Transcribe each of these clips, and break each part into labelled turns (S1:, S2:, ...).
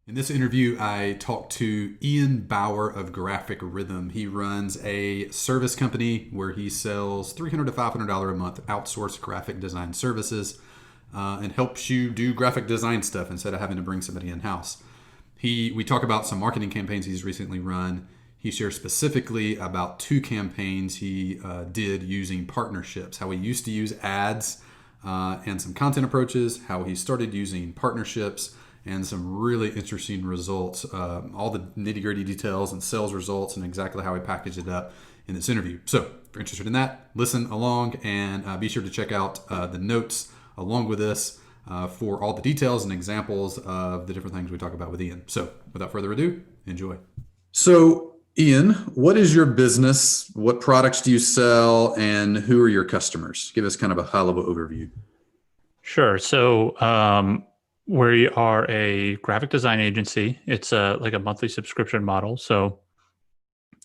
S1: In this interview, I talked to Ian Bauer of Graphic Rhythm. He runs a service company where he sells $300 to $500 a month outsourced graphic design services and helps you do graphic design stuff instead of having to bring somebody in house. We talk about some marketing campaigns he's recently run. He shares specifically about two campaigns he did using partnerships, how he used to use ads and some content approaches, how he started using partnerships, and some really interesting results, all the nitty-gritty details and sales results and exactly how he packaged it up in this interview. So if you're interested in that, listen along and be sure to check out the notes along with this for all the details and examples of the different things we talk about with Ian. So without further ado, enjoy. So Ian, what is your business? What products do you sell and who are your customers? Give us kind of a high-level overview.
S2: Sure. So we are a graphic design agency. It's like a monthly subscription model. So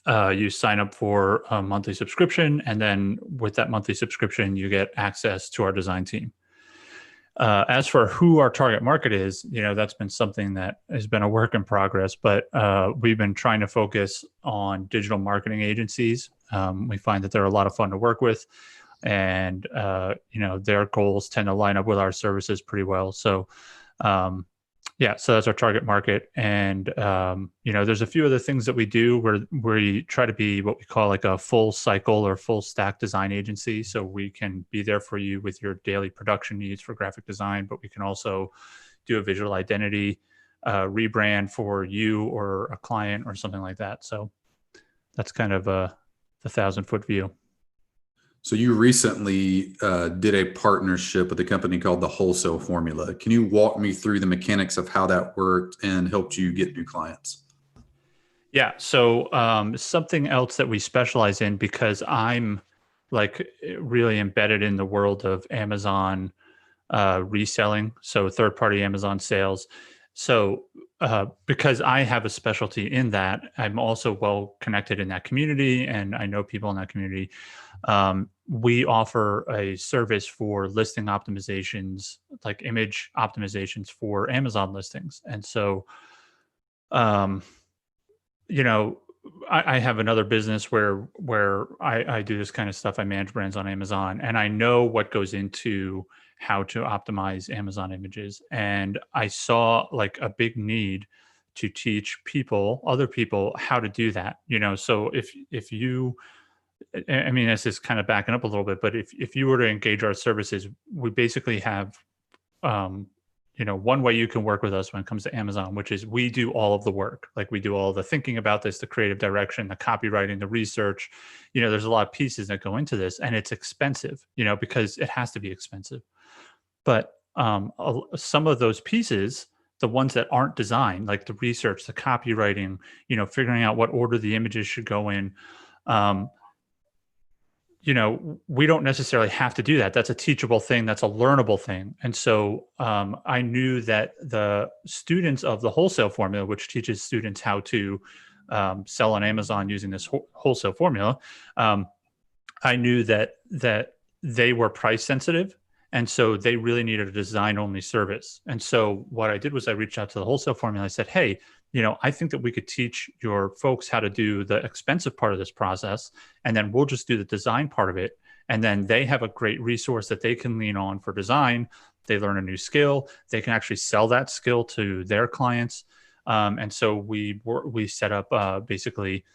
S2: you sign up for a monthly subscription, and then with that monthly subscription, you get access to our design team. As for who our target market is, that's been something that has been a work in progress, but we've been trying to focus on digital marketing agencies. We find that they're a lot of fun to work with, and their goals tend to line up with our services pretty well. So so that's our target market. And there's a few other things that we do where we try to be what we call like a full cycle or full stack design agency. So we can be there for you with your daily production needs for graphic design, but we can also do a visual identity rebrand for you or a client or something like that. So that's kind of the 1,000-foot view.
S1: So you recently did a partnership with a company called the Wholesale Formula. Can you walk me through the mechanics of how that worked and helped you get new clients?
S2: Yeah. So something else that we specialize in, because I'm like really embedded in the world of Amazon reselling, so third-party Amazon sales. So because I have a specialty in that, I'm also well connected in that community, and I know people in that community. We offer a service for listing optimizations, like image optimizations for Amazon listings. And so, I have another business where I do this kind of stuff. I manage brands on Amazon, and I know what goes into how to optimize Amazon images. And I saw like a big need to teach other people how to do that. So if you, I mean, this is kind of backing up a little bit, but if you were to engage our services, we basically have, one way you can work with us when it comes to Amazon, which is we do all of the work. Like we do all the thinking about this, the creative direction, the copywriting, the research. There's a lot of pieces that go into this, and it's expensive, because it has to be expensive. But some of those pieces, the ones that aren't designed, like the research, the copywriting, figuring out what order the images should go in, we don't necessarily have to do that. That's a teachable thing. That's a learnable thing. And so I knew that the students of the Wholesale Formula, which teaches students how to sell on Amazon using this Wholesale Formula, I knew that they were price sensitive. And so they really needed a design-only service. And so what I did was I reached out to the Wholesale Formula. I said, hey, I think that we could teach your folks how to do the expensive part of this process, and then we'll just do the design part of it. And then they have a great resource that they can lean on for design. They learn a new skill. They can actually sell that skill to their clients. And so we set up basically,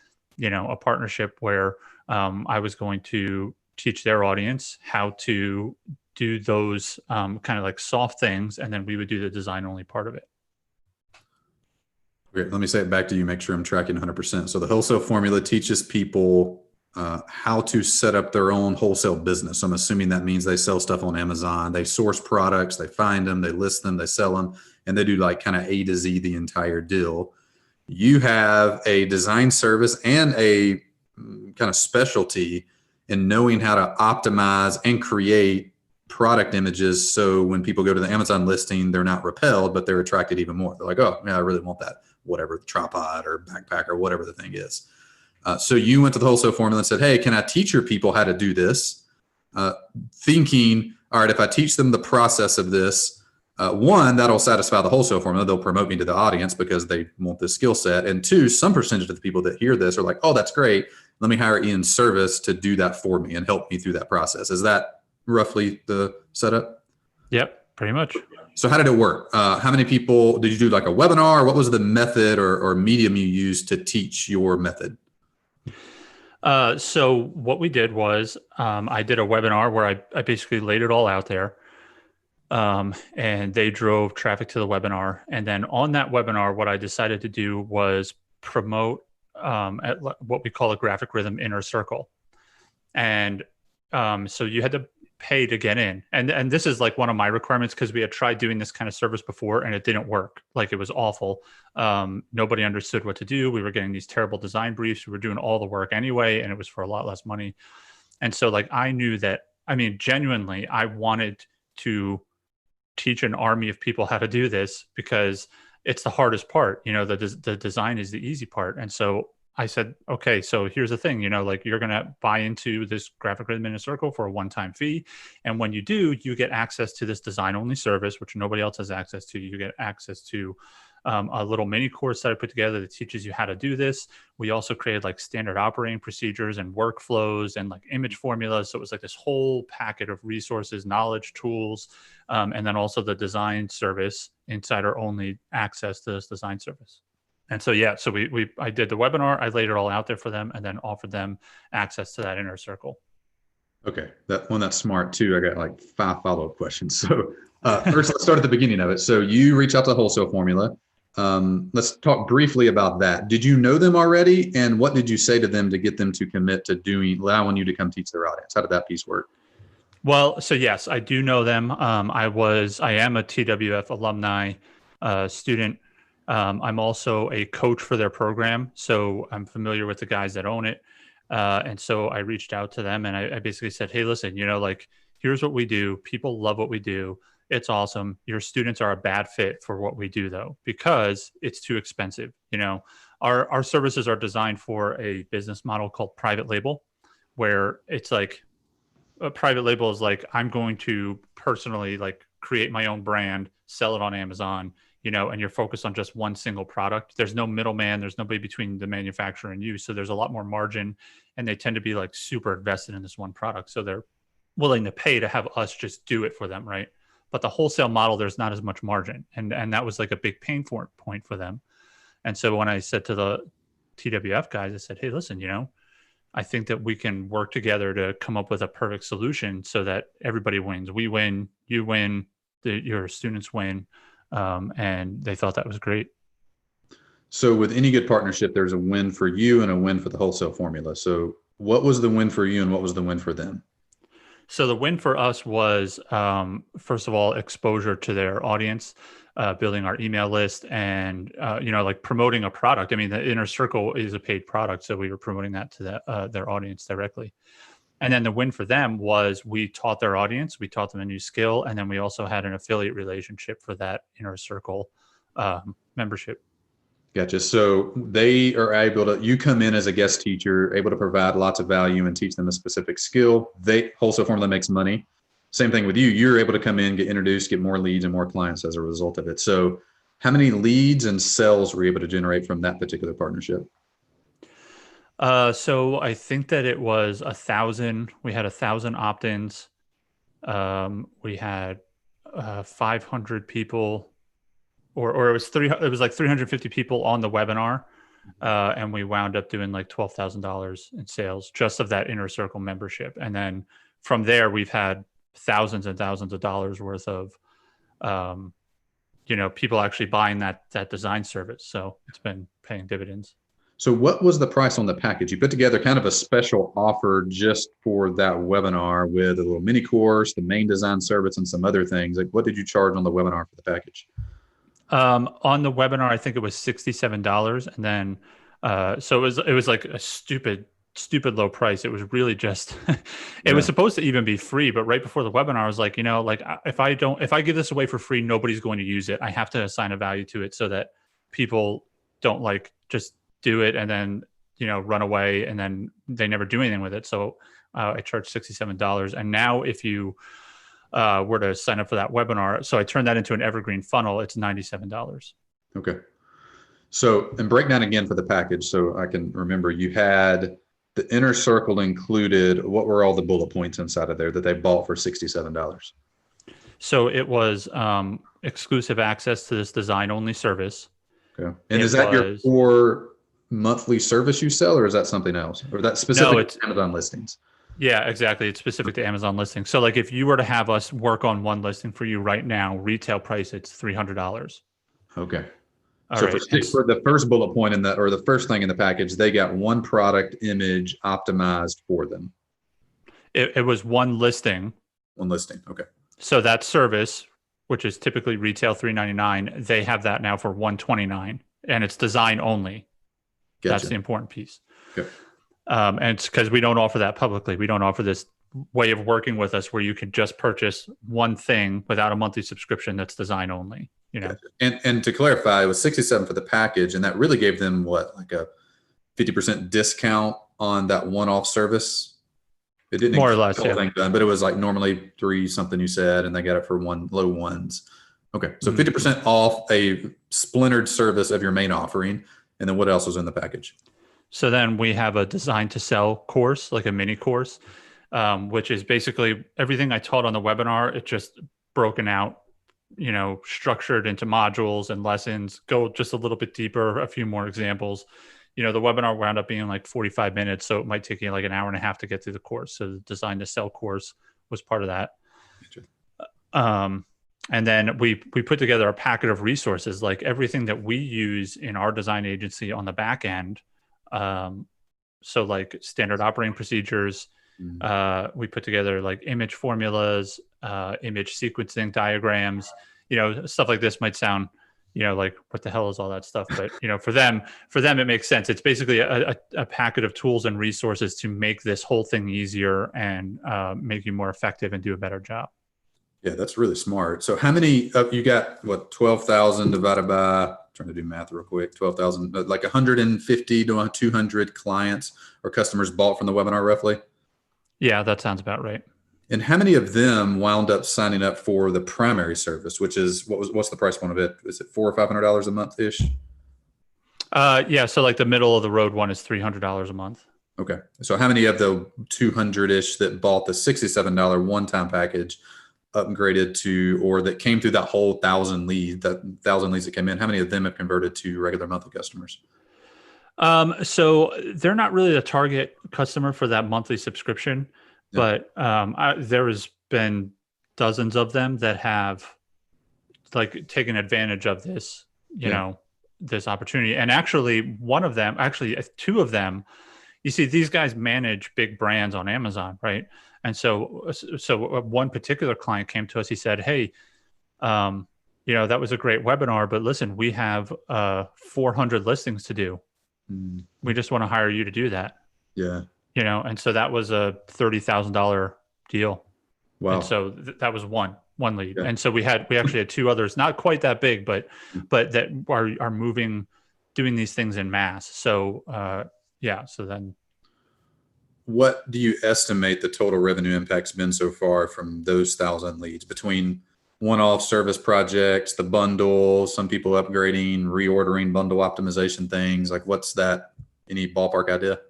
S2: a partnership where I was going to teach their audience how to do those kind of like soft things, and then we would do the design only part of it.
S1: Great. Let me say it back to you, make sure I'm tracking 100%. So the Wholesale Formula teaches people how to set up their own wholesale business. I'm assuming that means they sell stuff on Amazon. They source products, they find them, they list them, they sell them, and they do like kind of A to Z, the entire deal. You have a design service and a kind of specialty in knowing how to optimize and create product images. So when people go to the Amazon listing, they're not repelled, but they're attracted even more. They're like, oh, yeah, I really want that, whatever, the tripod or backpack or whatever the thing is. So you went to the Wholesale Formula and said, hey, can I teach your people how to do this? Thinking, all right, if I teach them the process of this, One, that'll satisfy the wholesale formula. They'll promote me to the audience because they want this skill set. And two, some percentage of the people that hear this are like, oh, that's great. Let me hire Ian's service to do that for me and help me through that process. Is that roughly the setup?
S2: Yep, pretty much.
S1: So how did it work? How many people did you do like a webinar? What was the method or medium you used to teach your method?
S2: So what we did was I did a webinar where I basically laid it all out there. And they drove traffic to the webinar. And then on that webinar, what I decided to do was promote at what we call a graphic rhythm inner circle. And so you had to pay to get in. And this is like one of my requirements because we had tried doing this kind of service before and it didn't work. Like it was awful. Nobody understood what to do. We were getting these terrible design briefs. We were doing all the work anyway, and it was for a lot less money. And so like I knew that, I mean, genuinely, I wanted to teach an army of people how to do this because it's the hardest part. You know, the design is the easy part. And so I said, okay, so here's the thing, you know, like you're going to buy into this graphic rhythm in a circle for a one-time fee. And when you do, you get access to this design only service, which nobody else has access to. You get access to a little mini course that I put together that teaches you how to do this. We also created like standard operating procedures and workflows and like image formulas. So it was like this whole packet of resources, knowledge, tools, and then also the design service, insider only access to this design service. And so, yeah, so I did the webinar, I laid it all out there for them and then offered them access to that inner circle.
S1: Okay, that's smart too. I got like 5 follow-up questions. So first, let's start at the beginning of it. So you reach out to Wholesale Formula. Let's talk briefly about that. Did you know them already? And what did you say to them to get them to commit to allowing you to come teach their audience? How did that piece work?
S2: Well, so yes, I do know them. I am a TWF alumni student. I'm also a coach for their program. So I'm familiar with the guys that own it. And so I reached out to them and I basically said, hey, listen, you know, like, here's what we do. People love what we do. It's awesome. Your students are a bad fit for what we do, though, because it's too expensive. You know, our services are designed for a business model called private label, where it's like a private label is like, I'm going to personally like create my own brand, sell it on Amazon, you know, and you're focused on just one single product. There's no middleman. There's nobody between the manufacturer and you. So there's a lot more margin and they tend to be like super invested in this one product. So they're willing to pay to have us just do it for them. Right. But the wholesale model, there's not as much margin. And that was like a big pain point for them. And so when I said to the TWF guys, I said, hey, listen, you know, I think that we can work together to come up with a perfect solution so that everybody wins. We win, you win, your students win. And they thought that was great.
S1: So with any good partnership, there's a win for you and a win for the Wholesale Formula. So what was the win for you and what was the win for them?
S2: So the win for us was, first of all, exposure to their audience, building our email list and, you know, like promoting a product. I mean, the Inner Circle is a paid product. So we were promoting that to their audience directly. And then the win for them was we taught their audience, we taught them a new skill. And then we also had an affiliate relationship for that Inner Circle membership.
S1: Gotcha. So they are able to, you come in as a guest teacher, able to provide lots of value and teach them a specific skill. Wholesale Formula makes money. Same thing with you. You're able to come in, get introduced, get more leads and more clients as a result of it. So how many leads and sales were you able to generate from that particular partnership?
S2: So I think that it was 1,000. We had 1,000 opt-ins. We had 500 people, or it was it was like 350 people on the webinar, and we wound up doing like $12,000 in sales just of that Inner Circle membership. And then from there, we've had thousands and thousands of dollars worth of, you know, people actually buying that design service. So it's been paying dividends.
S1: So what was the price on the package? You put together kind of a special offer just for that webinar with a little mini course, the main design service, and some other things. Like, what did you charge on the webinar for the package?
S2: On the webinar, I think it was $67. And then, so it was like a stupid low price. It was really just, it was supposed to even be free, but right before the webinar, I was like, you know, like if I give this away for free, nobody's going to use it. I have to assign a value to it so that people don't like just do it and then, you know, run away and then they never do anything with it. So I charged $67. And now if you were to sign up for that webinar. So I turned that into an evergreen funnel. It's $97.
S1: Okay. So, and break down again for the package so I can remember. You had the inner circle included, what were all the bullet points inside of there that they bought for $67?
S2: So it was exclusive access to this design only service.
S1: Okay. And is that your core monthly service you sell, or is that something else? Or that specific to Amazon listings?
S2: Yeah, exactly. It's specific to Amazon listings. So like if you were to have us work on one listing for you right now, retail price, it's $300.
S1: Okay.
S2: All
S1: so
S2: right.
S1: for the first bullet point in that, or the first thing in the package, they got one product image optimized for them.
S2: It was one listing.
S1: One listing. Okay.
S2: So that service, which is typically retail $399, they have that now for $129, and it's design only. Gotcha. That's the important piece.
S1: Okay.
S2: And it's because we don't offer that publicly. We don't offer this way of working with us where you can just purchase one thing without a monthly subscription that's design only. You know.
S1: Gotcha. And to clarify, it was $67 for the package, and that really gave them what, like a 50% discount on that one-off service. It didn't
S2: more or less,
S1: yeah. Thing done, but it was like normally $3 something you said, and they got it for low ones. Okay, so 50% off a splintered service of your main offering, and then what else was in the package?
S2: So then we have a design to sell course, like a mini course, which is basically everything I taught on the webinar. It's just broken out, you know, structured into modules and lessons. Go just a little bit deeper, a few more examples. You know, the webinar wound up being like 45 minutes, so it might take you like an hour and a half to get through the course. So the design to sell course was part of that. And then we put together a packet of resources, like everything that we use in our design agency on the back end. So like standard operating procedures, we put together like image formulas, image sequencing diagrams, you know, stuff like this might sound, you know, like what the hell is all that stuff? But, you know, for them, it makes sense. It's basically a packet of tools and resources to make this whole thing easier and make you more effective and do a better job.
S1: Yeah, that's really smart. So how many, you got what, 12,000 divided by, trying to do math real quick, 12,000, like 150 to 200 clients or customers bought from the webinar roughly?
S2: Yeah, that sounds about right.
S1: And how many of them wound up signing up for the primary service, which is, what's the price point of it? Is it $400 or $500 a month ish?
S2: Yeah. So like the middle of the road one is $300 a month.
S1: Okay. So how many of the 200-ish that bought the $67 one-time package upgraded to, or that came through that whole 1,000 leads that came in, how many of them have converted to regular monthly customers?
S2: So they're not really a target customer for that monthly subscription, but there has been dozens of them that have like taken advantage of this, you know, this opportunity. And actually two of them, you see, these guys manage big brands on Amazon, right? And so one particular client came to us. He said, "Hey, you know, that was a great webinar, but listen, we have 400 listings to do. We just want to hire you to do that."
S1: Yeah.
S2: You know, and so that was a $30,000 deal. Wow. And so that was one lead. Yeah. And so we actually had two others, not quite that big, but that are moving, doing these things in mass. So so then.
S1: What do you estimate the total revenue impact's been so far from those 1,000 leads between one-off service projects, the bundle, some people upgrading, reordering, bundle optimization things? Like what's that? Any ballpark idea?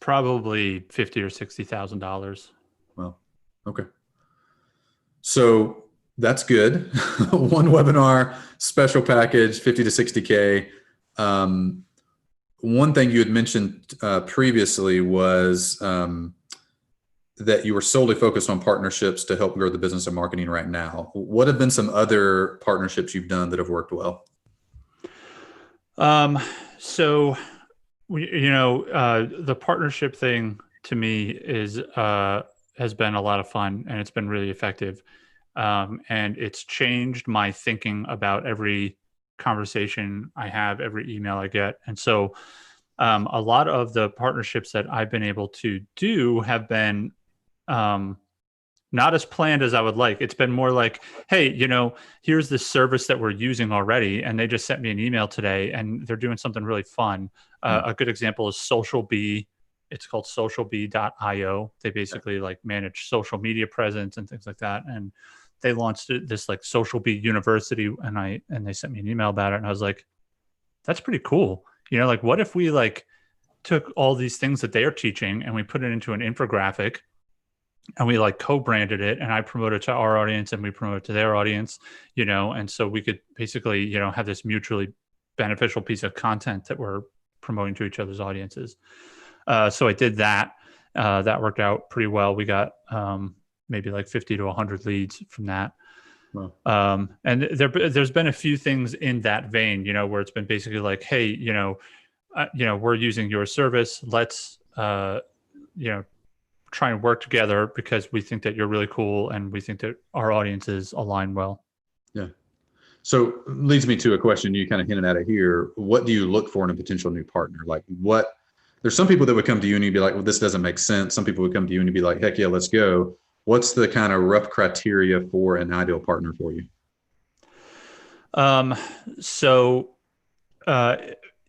S2: Probably $50,000 or $60,000.
S1: Well, okay. So that's good. One webinar, special package, 50 to 60K. One thing you had mentioned previously was that you were solely focused on partnerships to help grow the business of marketing right now. What have been some other partnerships you've done that have worked well?
S2: So, the partnership thing to me has been a lot of fun, and it's been really effective. And it's changed my thinking about every conversation I have, every email I get. And so a lot of the partnerships that I've been able to do have been not as planned as I would like. It's been more like, hey, you know, here's this service that we're using already, and they just sent me an email today, and they're doing something really fun. A good example is Social Bee. It's called socialbee.io. They basically like manage social media presence and things like that. And they launched this like Social Bee University, and they sent me an email about it, and I was like, that's pretty cool. Like what if we like took all these things that they are teaching and we put it into an infographic and we like co-branded it, and I promote it to our audience and we promote it to their audience, and so we could basically, have this mutually beneficial piece of content that we're promoting to each other's audiences. So I did that. That worked out pretty well. We got maybe like 50 to 100 leads from that. Wow. And there's been a few things in that vein, where it's been basically like, hey, we're using your service. Let's, try and work together because we think that you're really cool and we think that our audiences align well.
S1: Yeah. So leads me to a question you kind of hinted at it here. What do you look for in a potential new partner? Like there's some people that would come to you and you'd be like, well, this doesn't make sense. Some people would come to you and you'd be like, heck yeah, let's go. What's the kind of rough criteria for an ideal partner for you?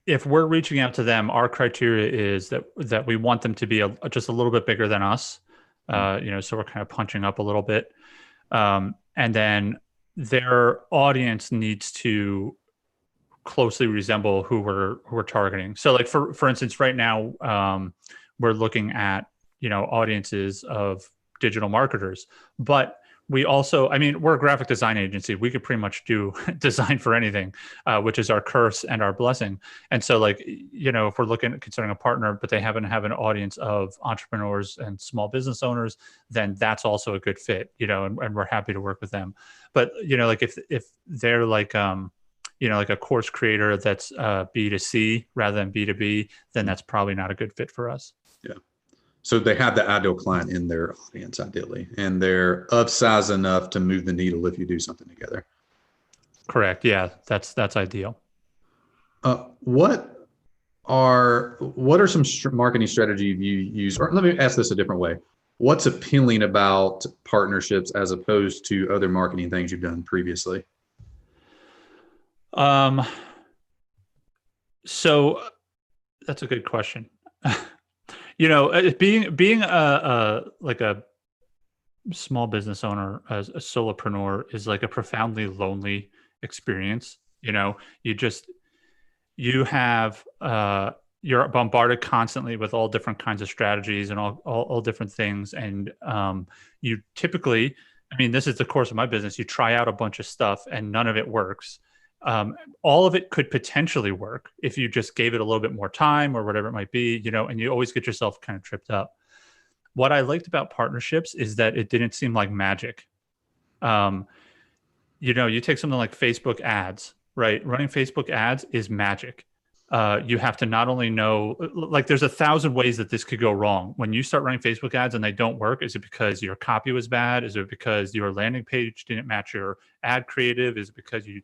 S2: If we're reaching out to them, our criteria is that we want them to be just a little bit bigger than us. So we're kind of punching up a little bit. And then their audience needs to closely resemble who we're targeting. So like for instance, right now, we're looking at, audiences of digital marketers, but we also, we're a graphic design agency. We could pretty much do design for anything, which is our curse and our blessing. And so like, if we're considering a partner, but they happen to have an audience of entrepreneurs and small business owners, then that's also a good fit, and we're happy to work with them. But, like if they're like, like a course creator that's B2C rather than B2B, then that's probably not a good fit for us.
S1: Yeah. So they have the ideal client in their audience, ideally, and they're of size enough to move the needle if you do something together.
S2: Correct. Yeah, that's ideal.
S1: What are some marketing strategies you use? Or let me ask this a different way. What's appealing about partnerships as opposed to other marketing things you've done previously?
S2: So that's a good question. Being like a small business owner, as a solopreneur, is like a profoundly lonely experience. You're bombarded constantly with all different kinds of strategies and all different things. And you typically, this is the course of my business. You try out a bunch of stuff and none of it works. All of it could potentially work if you just gave it a little bit more time or whatever it might be, and you always get yourself kind of tripped up. What I liked about partnerships is that it didn't seem like magic. You take something like Facebook ads, right? Running Facebook ads is magic. You have to not only know, like there's 1,000 ways that this could go wrong. When you start running Facebook ads and they don't work, is it because your copy was bad? Is it because your landing page didn't match your ad creative? Is it because you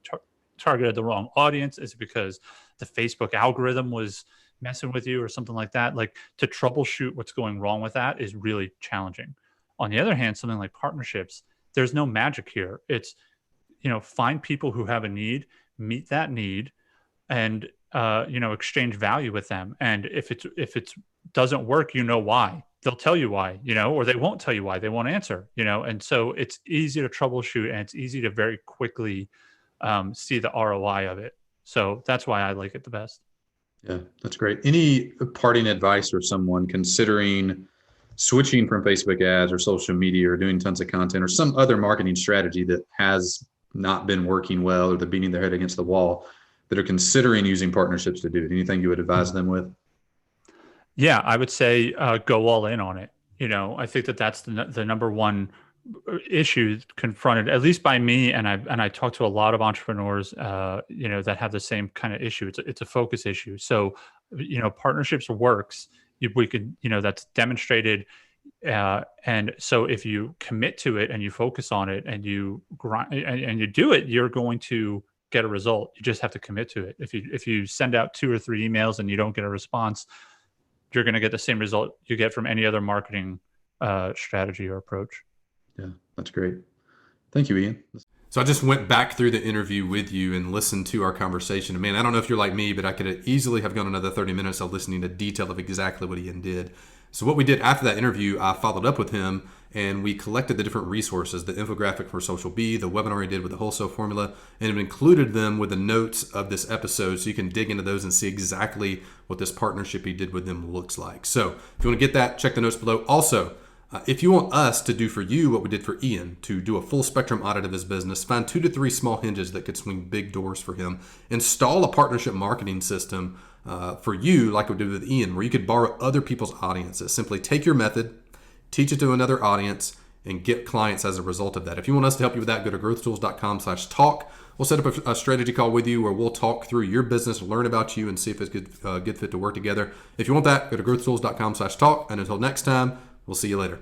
S2: targeted the wrong audience? Is it because the Facebook algorithm was messing with you or something like that? Like, to troubleshoot what's going wrong with that is really challenging. On the other hand, something like partnerships, there's no magic here. It's, find people who have a need, meet that need, and exchange value with them. And if it doesn't work, why. They'll tell you why, or they won't tell you why. They won't answer, and so it's easy to troubleshoot and it's easy to very quickly see the ROI of it. So that's why I like it the best.
S1: Yeah, that's great. Any parting advice for someone considering switching from Facebook ads or social media or doing tons of content or some other marketing strategy that has not been working well, or they're beating their head against the wall, that are considering using partnerships to do it? Anything you would advise them with?
S2: Yeah, I would say go all in on it. I think that's the number one issue confronted, at least by me, and I talk to a lot of entrepreneurs, that have the same kind of issue. It's a focus issue. So, partnerships works. We could, that's demonstrated. And so if you commit to it and you focus on it and you grind and you do it, you're going to get a result. You just have to commit to it. If you send out 2 or 3 emails and you don't get a response, you're going to get the same result you get from any other marketing strategy or approach.
S1: Yeah, that's great. Thank you, Ian. So I just went back through the interview with you and listened to our conversation. And man, I don't know if you're like me, but I could easily have gone another 30 minutes of listening to detail of exactly what Ian did. So what we did after that interview, I followed up with him and we collected the different resources, the infographic for Social B, the webinar he did with the Wholesale Formula, and included them with the notes of this episode so you can dig into those and see exactly what this partnership he did with them looks like. So if you want to get that, check the notes below. Also, if you want us to do for you what we did for Ian, to do a full spectrum audit of his business, find 2 to 3 small hinges that could swing big doors for him, install a partnership marketing system for you like we did with Ian, where you could borrow other people's audiences. Simply take your method, teach it to another audience, and get clients as a result of that. If you want us to help you with that, go to growthtools.com/talk. We'll set up a strategy call with you where we'll talk through your business, learn about you, and see if it's a good fit to work together. If you want that, go to growthtools.com/talk. And until next time, we'll see you later.